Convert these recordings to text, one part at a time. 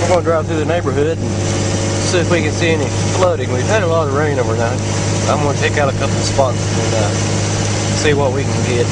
We're going to drive through the neighborhood and see if we can see any flooding. We've had a lot of rain overnight. I'm going to pick out a couple of spots and see what we can get.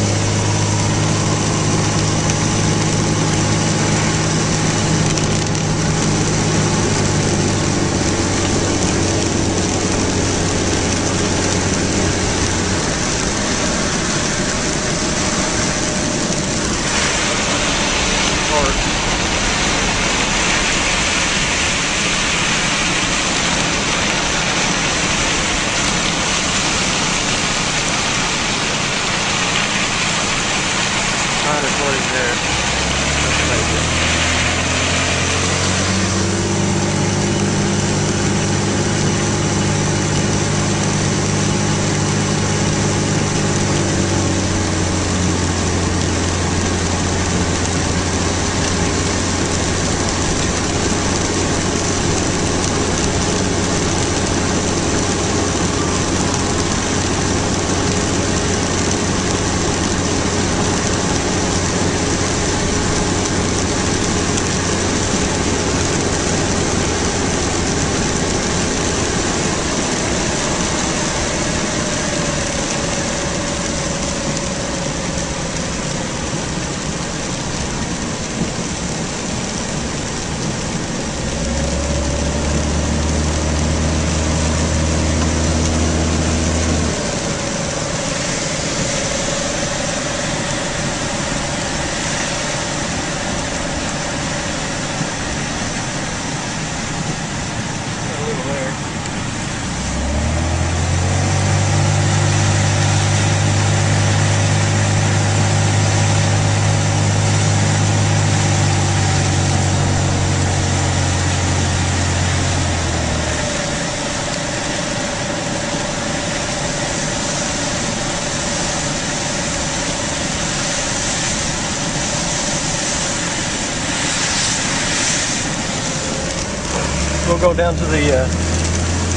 We'll go down to the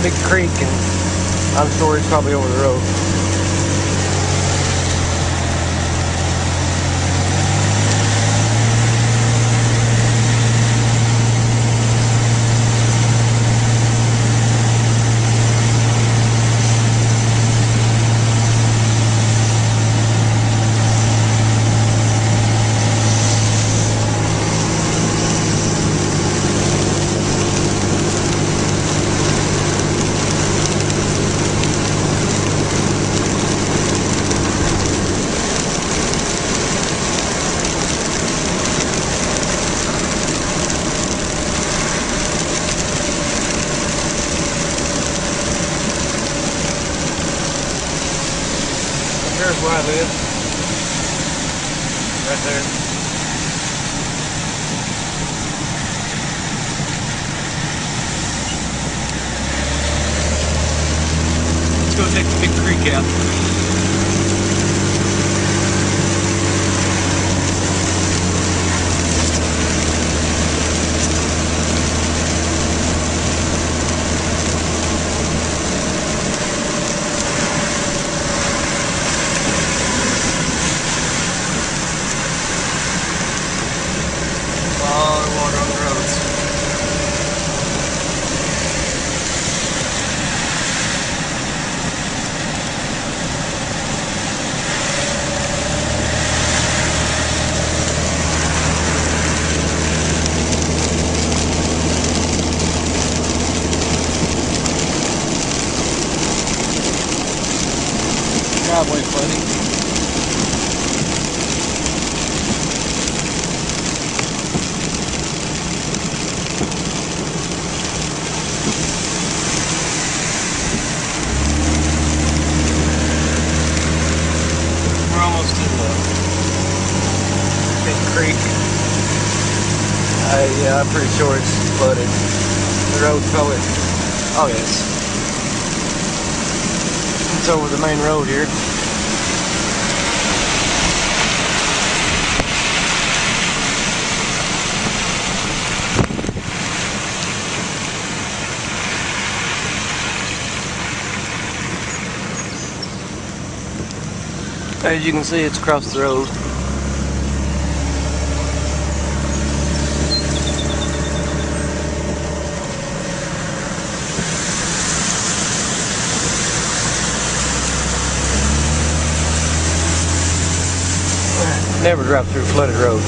big creek, and I'm sure it's probably over the road. Here's where I live. Right there. Let's go take the big creek out. Driveway flooding. We're almost to the big creek. Yeah, I'm pretty sure it's flooded. The road's probably, oh yes. It's over the main road here. As you can see, it's across the road. never drive through flooded road.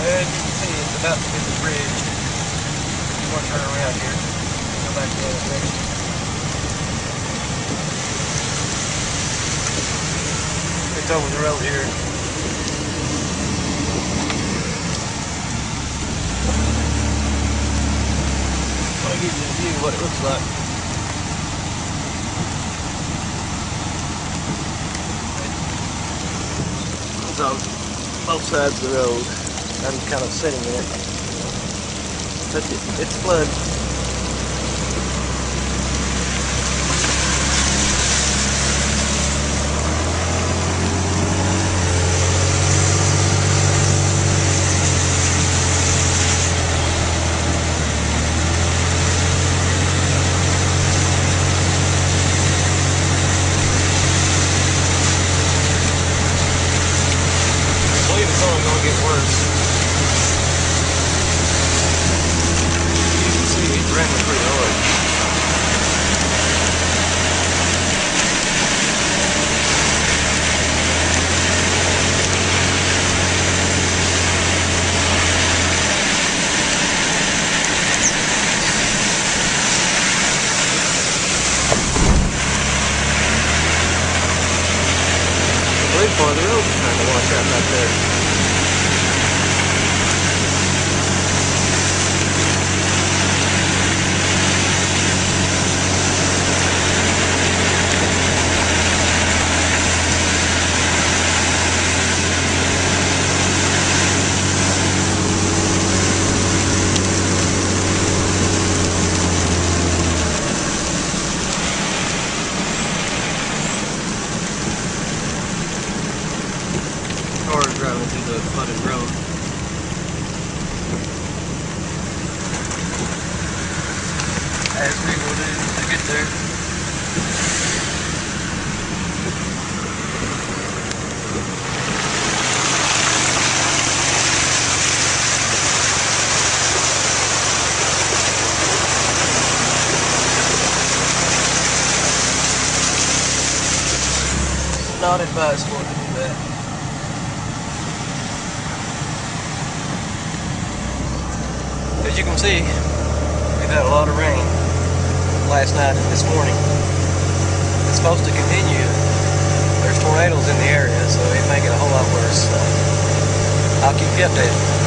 As you can see, it's about to hit the bridge. I'm going to turn around here. Go back the other direction. It's over the road here. I'll give you a view of what it looks like. It's on both sides of the road. I'm kind of sitting in it, but it's flood. I believe it's only going to get worse. Raining pretty hard. I believe part of the road is trying to wash out back there. Cars driving through the flooded road. As we will do to get there. Not advisable to do that. As you can see, we've had a lot of rain last night and this morning. It's supposed to continue. There's tornadoes in the area, so it may get a whole lot worse. I'll keep you updated.